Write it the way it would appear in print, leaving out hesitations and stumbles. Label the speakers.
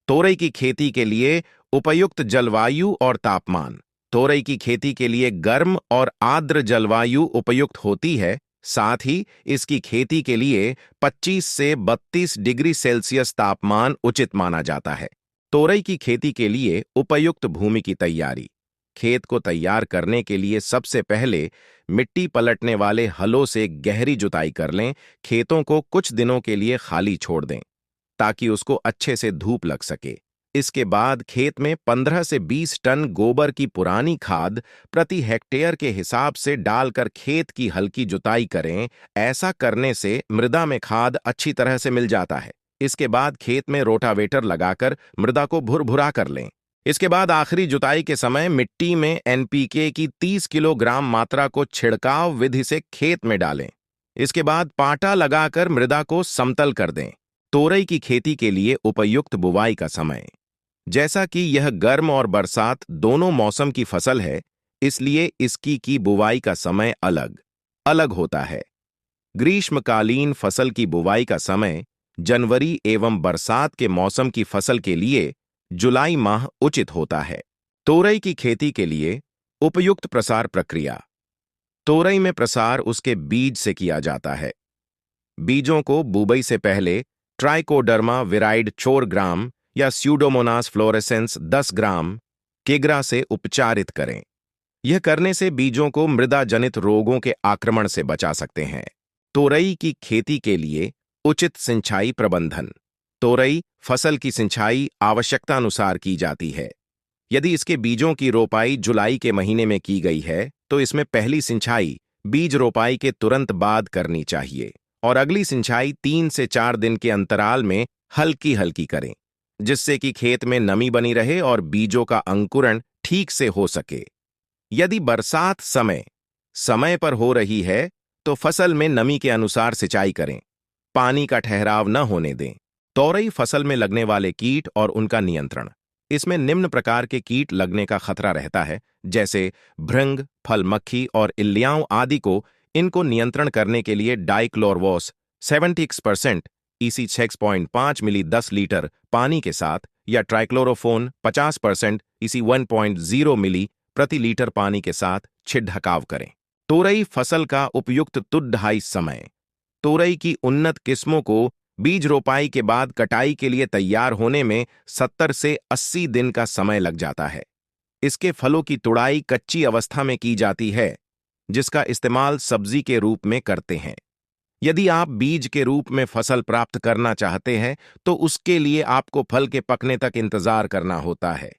Speaker 1: तोरई की खेती के लिए उपयुक्त जलवायु और तापमान। तोरई की खेती के लिए गर्म और आर्द्र जलवायु उपयुक्त होती है। साथ ही इसकी खेती के लिए 25 से 32 डिग्री सेल्सियस तापमान उचित माना जाता है। तोरई की खेती के लिए उपयुक्त भूमि की तैयारी। खेत को तैयार करने के लिए सबसे पहले मिट्टी पलटने वाले हलों से गहरी जुताई कर लें। खेतों को कुछ दिनों के लिए खाली छोड़ दें ताकि उसको अच्छे से धूप लग सके। इसके बाद खेत में 15 से 20 टन गोबर की पुरानी खाद प्रति हेक्टेयर के हिसाब से डालकर खेत की हल्की जुताई करें। ऐसा करने से मृदा में खाद अच्छी तरह से मिल जाता है। इसके बाद खेत में रोटावेटर लगाकर मृदा को भुरभुरा कर लें। इसके बाद आखिरी जुताई के समय मिट्टी में एनपीके की 30 किलोग्राम मात्रा को छिड़काव विधि से खेत में डालें। इसके बाद पाटा लगाकर मृदा को समतल कर दें। तोरई की खेती के लिए उपयुक्त बुवाई का समय। जैसा कि यह गर्म और बरसात दोनों मौसम की फसल है, इसलिए इसकी की बुवाई का समय अलग अलग होता है। ग्रीष्मकालीन फसल की बुवाई का समय जनवरी एवं बरसात के मौसम की फसल के लिए जुलाई माह उचित होता है। तोरई की खेती के लिए उपयुक्त प्रसार प्रक्रिया। तोरई में प्रसार उसके बीज से किया जाता है। बीजों को बुवाई से पहले ट्राइकोडर्मा विराइड 4 ग्राम या स्यूडोमोनास फ्लोरेसेंस 10 ग्राम केग्रा से उपचारित करें। यह करने से बीजों को मृदा जनित रोगों के आक्रमण से बचा सकते हैं। तोरई की खेती के लिए उचित सिंचाई प्रबंधन। तोरई फसल की सिंचाई आवश्यकतानुसार की जाती है। यदि इसके बीजों की रोपाई जुलाई के महीने में की गई है, तो इसमें पहली सिंचाई बीज रोपाई के तुरंत बाद करनी चाहिए और अगली सिंचाई 3 से 4 दिन के अंतराल में हल्की हल्की करें, जिससे कि खेत में नमी बनी रहे और बीजों का अंकुरण ठीक से हो सके। यदि बरसात समय पर हो रही है, तो फसल में नमी के अनुसार सिंचाई करें। पानी का ठहराव न होने दें। तोरई फसल में लगने वाले कीट और उनका नियंत्रण। इसमें निम्न प्रकार के कीट लगने का खतरा रहता है, जैसे भृंग, फल मक्खी और इल्लियाओं आदि को। इनको नियंत्रण करने के लिए डाइक्लोरवॉस 70% EC 6.5 मिली 10 लीटर पानी के साथ या ट्राइक्लोरोफोन 50% EC 1.0 मिली प्रति लीटर पानी के साथ छिड़काव करें। तोरई फसल का उपयुक्त तुड़ाई समय। तोरई की उन्नत किस्मों को बीज रोपाई के बाद कटाई के लिए तैयार होने में 70 से 80 दिन का समय लग जाता है। इसके फलों की तुड़ाई कच्ची अवस्था में की जाती है, जिसका इस्तेमाल सब्जी के रूप में करते हैं। यदि आप बीज के रूप में फसल प्राप्त करना चाहते हैं, तो उसके लिए आपको फल के पकने तक इंतजार करना होता है।